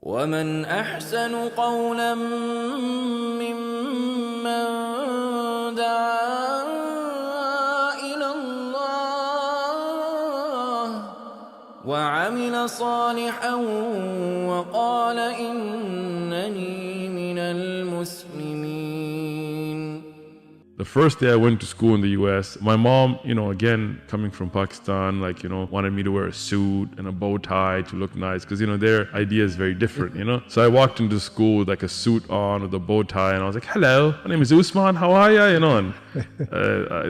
ومن أحسن قولا ممن دعا إلى الله وعمل صالحا وقال إنني من المسلمين. The first day I went to school in the US, my mom, again, coming from Pakistan, wanted me to wear a suit and a bow tie to look nice because, their idea is very different, So I walked into school with like a suit on with a bow tie and I was like, hello, my name is Uthman, how are you? And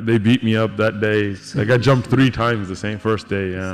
they beat me up that day. I got jumped 3 times the first day. Yeah.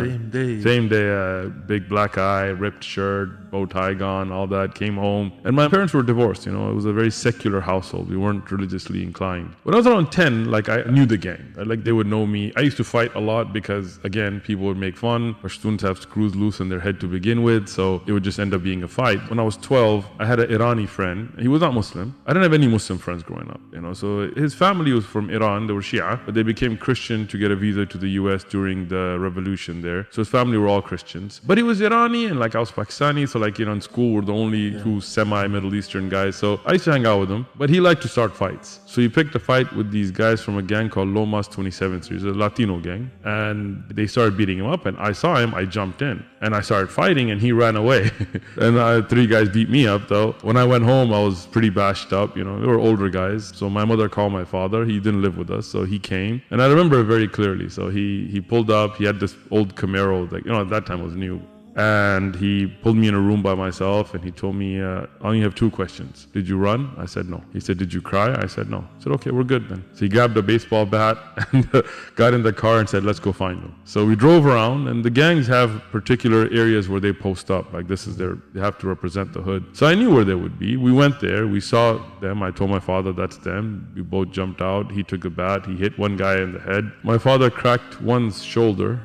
Same day, big black eye, ripped shirt, bow tie gone, all that, came home. And my parents were divorced, it was a very secular household. We weren't religiously inclined. When I was around 10, I knew the gang. They would know me. I used to fight a lot because, again, people would make fun. Our students have screws loose in their head to begin with, so it would just end up being a fight. When I was 12, I had an Irani friend. He was not Muslim. I didn't have any Muslim friends growing up, So his family was from Iran. They were Shia, but they became Christian to get a visa to the US during the revolution there. So his family were all Christians. But he was Irani and I was Pakistani, so in school we're the only 2 semi-Middle Eastern guys. So I used to hang out with him, but he liked to start fights. So he picked a fight with these guys from a gang called Lomas 27th Street. It's a Latino gang. And they started beating him up and I saw him, I jumped in. And I started fighting and he ran away. And 3 guys beat me up though. When I went home, I was pretty bashed up. They were older guys. So my mother called my father. He didn't live with us, so he came. And I remember it very clearly. So he pulled up. He had this old Camaro, at that time it was new. And he pulled me in a room by myself and he told me, I only have 2 questions. Did you run? I said no. He said, did you cry? I said no. I said, okay, we're good then. So he grabbed a baseball bat and got in the car and said, let's go find them. So we drove around and the gangs have particular areas where they post up. This is they have to represent the hood. So I knew where they would be. We went there. We saw them. I told my father, that's them. We both jumped out. He took a bat. He hit one guy in the head. My father cracked one's shoulder,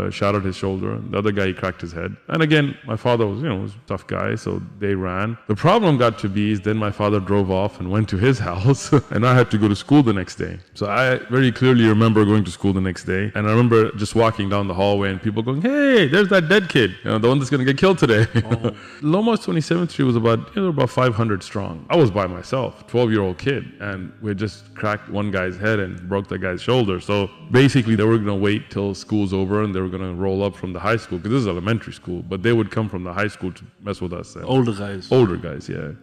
shattered his shoulder. The other guy, he cracked his head. And again, my father was, was a tough guy, so they ran. The problem got to be is then my father drove off and went to his house and I had to go to school the next day. So I very clearly remember going to school the next day. And I remember just walking down the hallway and people going, hey, there's that dead kid, the one that's going to get killed today. Oh. Lomas 27th Street was about 500 strong. I was by myself, 12-year-old kid, and we had just cracked one guy's head and broke that guy's shoulder. So basically they were going to wait till school's over and they were going to roll up from the high school, because this is elementary school. But they would come from the high school to mess with us. Older guys. Older guys, yeah.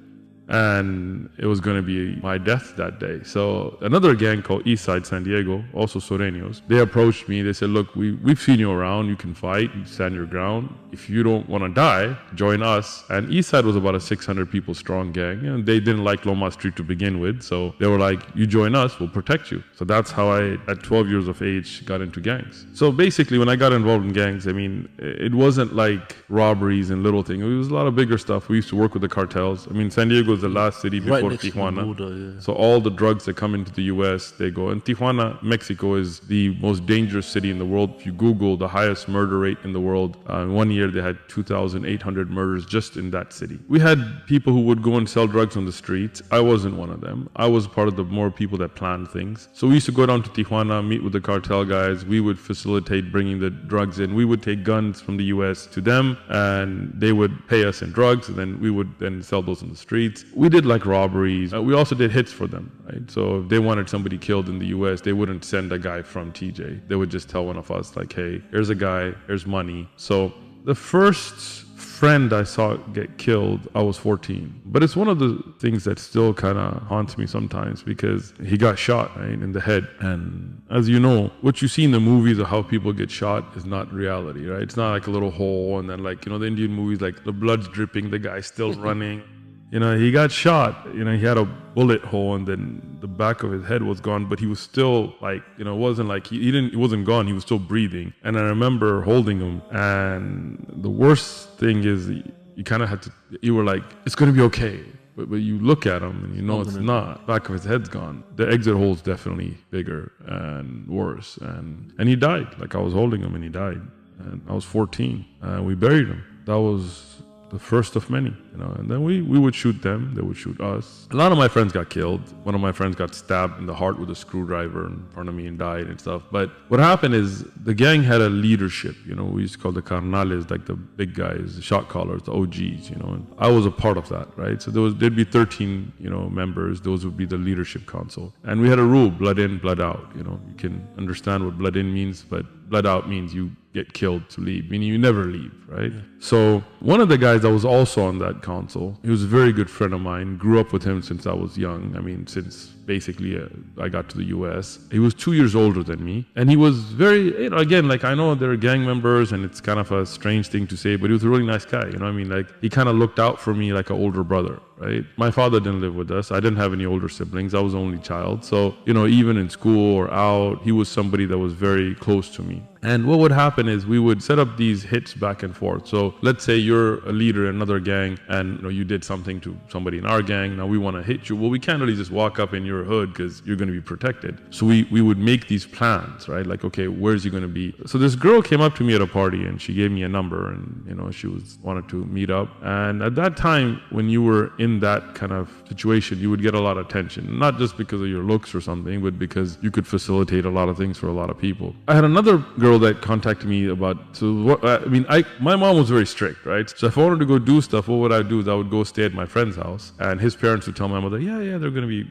And it was going to be my death that day. So another gang called Eastside San Diego, also Sureños, they approached me. They said, look, we've seen you around. You can fight. You stand your ground. If you don't want to die, join us. And Eastside was about a 600 people strong gang. And they didn't like Lomas Street to begin with. So they were like, you join us, we'll protect you. So that's how I, at 12 years of age, got into gangs. So basically, when I got involved in gangs, it wasn't like robberies and little things. It was a lot of bigger stuff. We used to work with the cartels. San Diego was the last city before Tijuana. Border, yeah. So all the drugs that come into the US, they go. And Tijuana, Mexico is the most dangerous city in the world. If you Google the highest murder rate in the world, in 1 year they had 2,800 murders just in that city. We had people who would go and sell drugs on the streets. I wasn't one of them. I was part of the more people that planned things. So we used to go down to Tijuana, meet with the cartel guys. We would facilitate bringing the drugs in. We would take guns from the US to them and they would pay us in drugs and then we would then sell those on the streets. We did robberies. We also did hits for them, right? So if they wanted somebody killed in the US, they wouldn't send a guy from TJ. They would just tell one of us hey, here's a guy, here's money. So the first friend I saw get killed, I was 14. But it's one of the things that still kind of haunts me sometimes because he got shot, right, in the head. And as you know, what you see in the movies of how people get shot is not reality, right? It's not like a little hole and then the Indian movies, the blood's dripping, the guy's still running. He got shot, he had a bullet hole and then the back of his head was gone, but he was still it wasn't like he wasn't gone, he was still breathing. And I remember holding him and the worst thing is you kind of had to, you were like, it's going to be okay. But you look at him and it's not. Back of his head's gone. The exit hole's definitely bigger and worse. And he died. I was holding him and he died. And I was 14. We buried him. That was the first of many. And then we would shoot them, they would shoot us. A lot of my friends got killed. One of my friends got stabbed in the heart with a screwdriver in front of me and died and stuff. But what happened is the gang had a leadership, we used to call the carnales, like the big guys, the shot callers, the OGs, and I was a part of that, right? So there'd be 13, members. Those would be the leadership council. And we had a rule, blood in, blood out. You can understand what blood in means, but blood out means you get killed to leave, meaning you never leave, right? Yeah. So one of the guys that was also on that council, he was a very good friend of mine, grew up with him since I was young. Since basically I got to the US. He was 2 years older than me. And he was very, again, like I know they're gang members and it's kind of a strange thing to say, but he was a really nice guy, Like he kind of looked out for me like an older brother, right? My father didn't live with us. I didn't have any older siblings. I was the only child. So, even in school or out, he was somebody that was very close to me. And what would happen is we would set up these hits back and forth. So let's say you're a leader in another gang and you did something to somebody in our gang. Now we want to hit you. Well, we can't really just walk up in your hood because you're going to be protected. So we would make these plans, right? Like, okay, where's he going to be? So this girl came up to me at a party and she gave me a number and, she wanted to meet up. And at that time, when you were in that kind of situation, you would get a lot of attention, not just because of your looks or something, but because you could facilitate a lot of things for a lot of people. I had another girl that contacted me about, my mom was very strict, right? So if I wanted to go do stuff, what would I do? I would go stay at my friend's house and his parents would tell my mother, yeah, they're going to be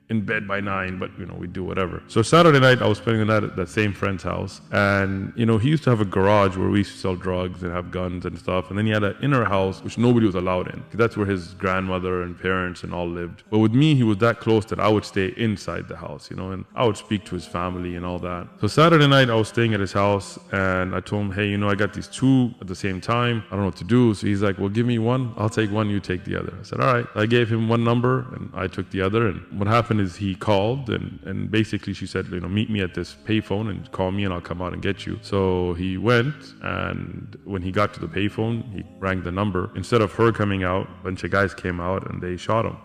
in bed by 9, but we do whatever. So Saturday night I was spending the night at that same friend's house, and he used to have a garage where we used to sell drugs and have guns and stuff, and then he had an inner house which nobody was allowed in. That's where his grandmother and parents and all lived. But with me, he was that close that I would stay inside the house, and I would speak to his family and all that. So Saturday night I was staying at his house, and I told him, hey, I got these two at the same time. I don't know what to do. So he's like, well, give me one. I'll take one, you take the other. I said, all right. I gave him one number and I took the other. And what happened is he called and basically she said, meet me at this payphone and call me and I'll come out and get you. So he went, and when he got to the payphone, he rang the number. Instead of her coming out, a bunch of guys came out and they shot him.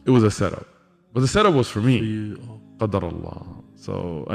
It was a setup. But the setup was for me. Qadar Allah. So,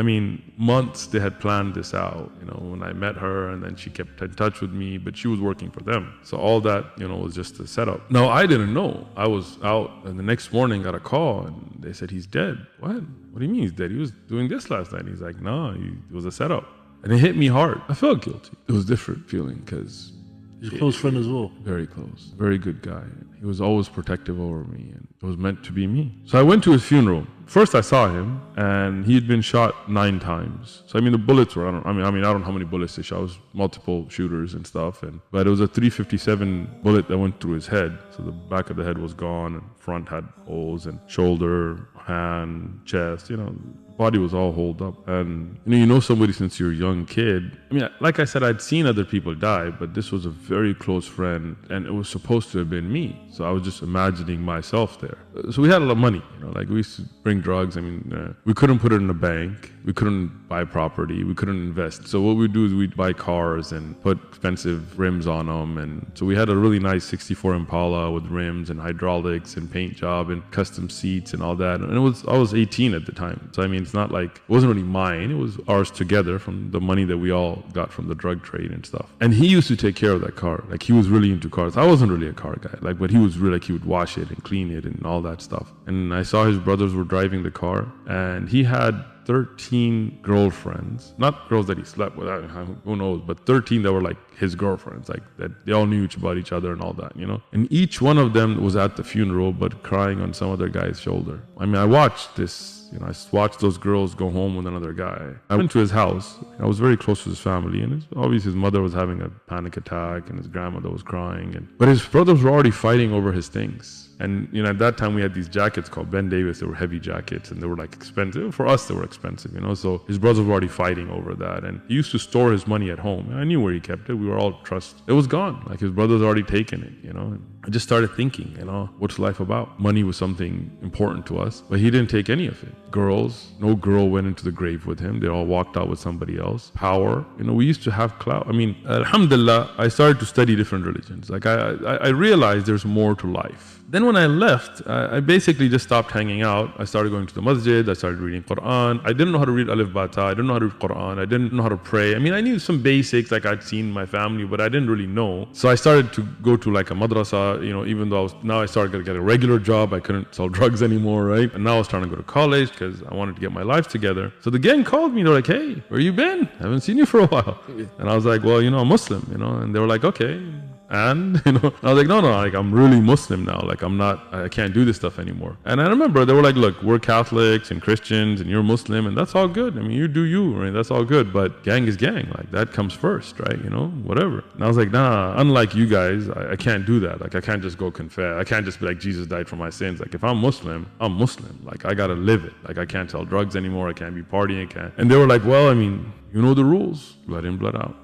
months they had planned this out, when I met her, and then she kept in touch with me, but she was working for them. So all that, was just a setup. Now, I didn't know. I was out, and the next morning got a call, and they said, he's dead. What? What do you mean he's dead? He was doing this last night. He's like, no, it was a setup. And it hit me hard. I felt guilty. It was a different feeling because... He's a close friend as well. Very close. Very good guy. He was always protective over me, and it was meant to be me. So I went to his funeral. First I saw him, and he had been shot 9 times. So the bullets were, I don't know how many bullets they shot. It was multiple shooters and stuff, but it was a 357 bullet that went through his head. So the back of the head was gone, and front had holes, and shoulder, hand, chest, body was all holed up. And somebody since you're a young kid. Like I said, I'd seen other people die, but this was a very close friend, and it was supposed to have been me. So I was just imagining myself there. So we had a lot of money, like we used to bring drugs. We couldn't put it in a bank. We couldn't buy property. We couldn't invest. So what we'd do is we'd buy cars and put expensive rims on them. And so we had a really nice 64 Impala with rims and hydraulics and paint job and custom seats and all that. And I was 18 at the time. So it's not like, it wasn't really mine. It was ours together from the money that we all got from the drug trade and stuff. And he used to take care of that car. Like he was really into cars. I wasn't really a car guy. But he was really he would wash it and clean it and all that stuff. And I saw his brothers were driving the car, and he had 13 girlfriends, not girls that he slept with, who knows, but 13 that were like his girlfriends, like that they all knew about each other and all that, And each one of them was at the funeral, but crying on some other guy's shoulder. I watched this. I watched those girls go home with another guy. I went to his house. I was very close to his family, and obviously his mother was having a panic attack, and his grandmother was crying. But his brothers were already fighting over his things. And at that time we had these jackets called Ben Davis. They were heavy jackets, and they were expensive. For us, they were expensive, So his brothers were already fighting over that. And he used to store his money at home. And I knew where he kept it. We were all trust. It was gone. His brothers already taken it, I just started thinking, what's life about? Money was something important to us, but he didn't take any of it. Girls, no girl went into the grave with him. They all walked out with somebody else. Power, we used to have clout. Alhamdulillah, I started to study different religions. I realized there's more to life. Then when I left, I basically just stopped hanging out. I started going to the masjid. I started reading Quran. I didn't know how to read Alif Bata. I didn't know how to read Quran. I didn't know how to pray. I knew some basics I'd seen in my family, but I didn't really know. So I started to go to a madrasa, even though now I started to get a regular job, I couldn't sell drugs anymore, right? And now I was trying to go to college because I wanted to get my life together. So the gang called me. They're like, hey, where you been? I haven't seen you for a while. And I was like, well, I'm Muslim, and they were like, okay. And, I was like, no, like, I'm really Muslim now. Like, I can't do this stuff anymore. And I remember they were like, look, we're Catholics and Christians and you're Muslim and that's all good. I mean, you do you, right? That's all good. But gang is gang. Like, that comes first, right? Whatever. And I was like, nah, unlike you guys, I can't do that. Like, I can't just go confess. I can't just be like, Jesus died for my sins. Like, if I'm Muslim, I'm Muslim. Like, I got to live it. Like, I can't sell drugs anymore. I can't be partying. And they were like, well, I mean, you know the rules, blood in, blood out.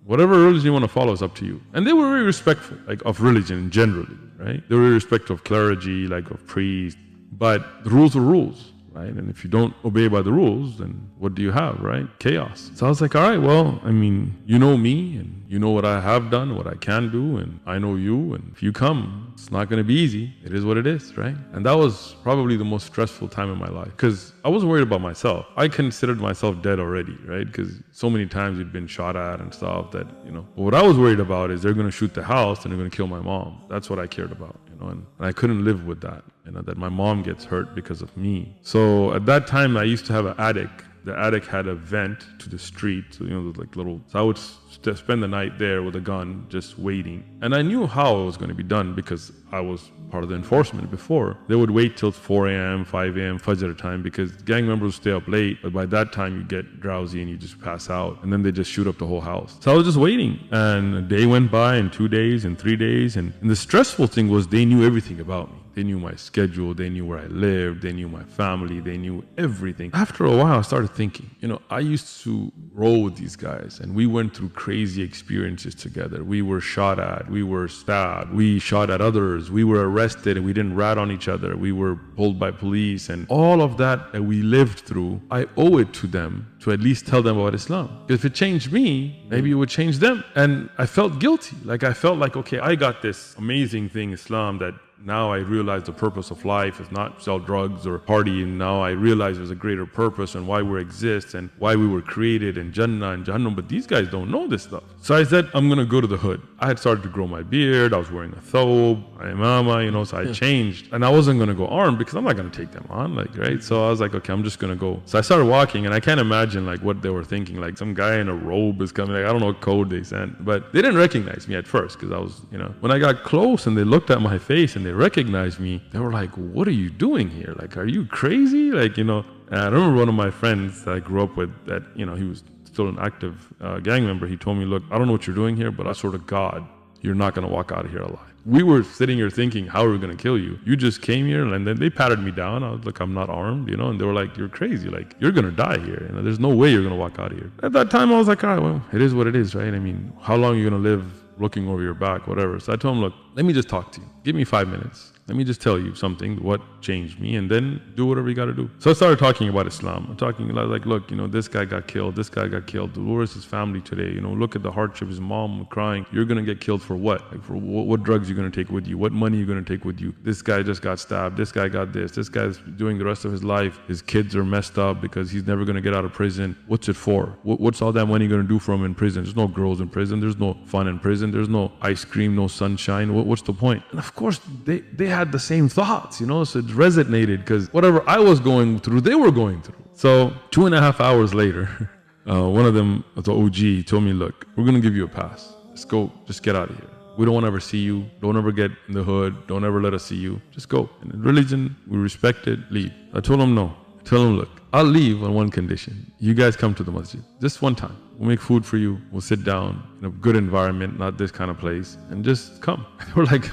Whatever religion you want to follow is up to you. And they were very respectful, like, of religion generally, right? They were very respectful of clergy, like of priests. But the rules are rules, right? And if you don't obey by the rules, then what do you have, right? Chaos. So I was like, all right, well, I mean, you know me, and you know what I have done, what I can do, and I know you. And if you come, it's not going to be easy. It is what it is, right? And that was probably the most stressful time in my life because I wasn't worried about myself. I considered myself dead already, right? Because so many times we'd been shot at and stuff that, But what I was worried about is they're going to shoot the house and they're going to kill my mom. That's what I cared about, and I couldn't live with that, that my mom gets hurt because of me. So at that time, I used to have an attic. The attic had a vent to the street, so like little. So I would spend the night there with a gun, just waiting. And I knew how it was going to be done because I was part of the enforcement before. They would wait till 4 a.m., 5 a.m., Fajr time because gang members would stay up late. But by that time, you get drowsy and you just pass out, and then they just shoot up the whole house. So I was just waiting, and a day went by, and 2 days, and 3 days, and the stressful thing was they knew everything about me. They knew my schedule, they knew where I lived, they knew my family, they knew everything. After a while, I started thinking, I used to roll with these guys and we went through crazy experiences together. We were shot at, we were stabbed, we shot at others, we were arrested and we didn't rat on each other, we were pulled by police, and all of that we lived through, I owe it to them to at least tell them about Islam. If it changed me, maybe it would change them. And I felt guilty. Like I felt like, okay, I got this amazing thing, Islam, that now I realize the purpose of life is not sell drugs or party, and now I realize there's a greater purpose and why we exist and why we were created and Jannah and Jahannam, but these guys don't know this stuff. So I said, I'm going to go to the hood. I had started to grow my beard, I was wearing a thobe, imama, so I changed, and I wasn't going to go armed because I'm not going to take them on, right? So I was like, okay, I'm just going to go. So I started walking, and I can't imagine what they were thinking, like some guy in a robe is coming, I don't know what code they sent, but they didn't recognize me at first because I was, when I got close and they looked at my face and they recognized me, they were like, what are you doing here? Like, are you crazy? And I remember one of my friends that I grew up with that, he was still an active gang member. He told me, look, I don't know what you're doing here, but I swear to God, you're not going to walk out of here alive. We were sitting here thinking, how are we going to kill you? You just came here, and then they patted me down. I was like, I'm not armed, and they were like, you're crazy. Like, you're going to die here. There's no way you're going to walk out of here. At that time, I was like, all right, well, it is what it is, right? I mean, how long are you going to live looking over your back, whatever? So I told him, look, let me just talk to you. Give me 5 minutes. Let me just tell you something, what changed me, and then do whatever you got to do. So I started talking about Islam. I'm talking like, look, this guy got killed. This guy got killed. Where is his family today? Look at the hardship. His mom crying. You're going to get killed for what? Like, for what drugs you're going to take with you? What money you're going to take with you? This guy just got stabbed. This guy got this. This guy's doing the rest of his life. His kids are messed up because he's never going to get out of prison. What's it for? What's all that money going to do for him in prison? There's no girls in prison. There's no fun in prison. There's no ice cream, no sunshine. What's the point? And of course, they had the same thoughts, so it resonated because whatever I was going through, they were going through. So 2.5 hours later, one of them, the OG, told me, look, we're going to give you a pass. Let's go. Just get out of here. We don't want to ever see you. Don't ever get in the hood. Don't ever let us see you. Just go. And in religion, we respect it. Leave. I told him no. I told him, look, I'll leave on one condition. You guys come to the masjid. Just one time. We'll make food for you. We'll sit down in a good environment, not this kind of place, and just come. We're like,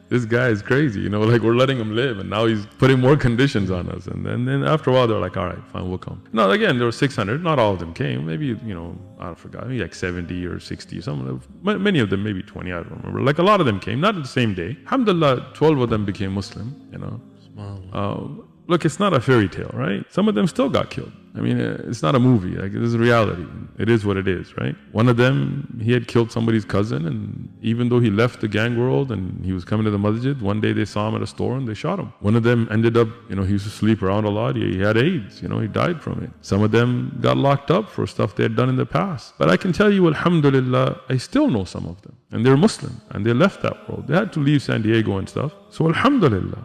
this guy is crazy, like we're letting him live, and now he's putting more conditions on us. And then after a while, they're like, all right, fine, we'll come. Now, again, there were 600. Not all of them came. Maybe, I forgot, maybe like 70 or 60 or something. Many of them, maybe 20, I don't remember. Like a lot of them came, not at the same day. Alhamdulillah, 12 of them became Muslim, Look, it's not a fairy tale, right? Some of them still got killed. I mean, it's not a movie. Like, it is a reality. It is what it is, right? One of them, he had killed somebody's cousin, and even though he left the gang world and he was coming to the masjid, one day they saw him at a store and they shot him. One of them ended up, he used to sleep around a lot. He had AIDS, he died from it. Some of them got locked up for stuff they had done in the past. But I can tell you, alhamdulillah, I still know some of them. And they're Muslim, and they left that world. They had to leave San Diego and stuff. So alhamdulillah,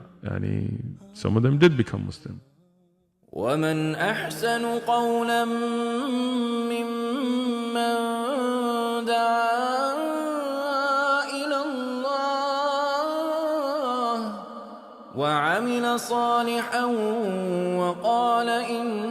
some of them did become Muslim. ومن أحسن قولا ممن دعا إلى الله وعمل صالحا وقال إن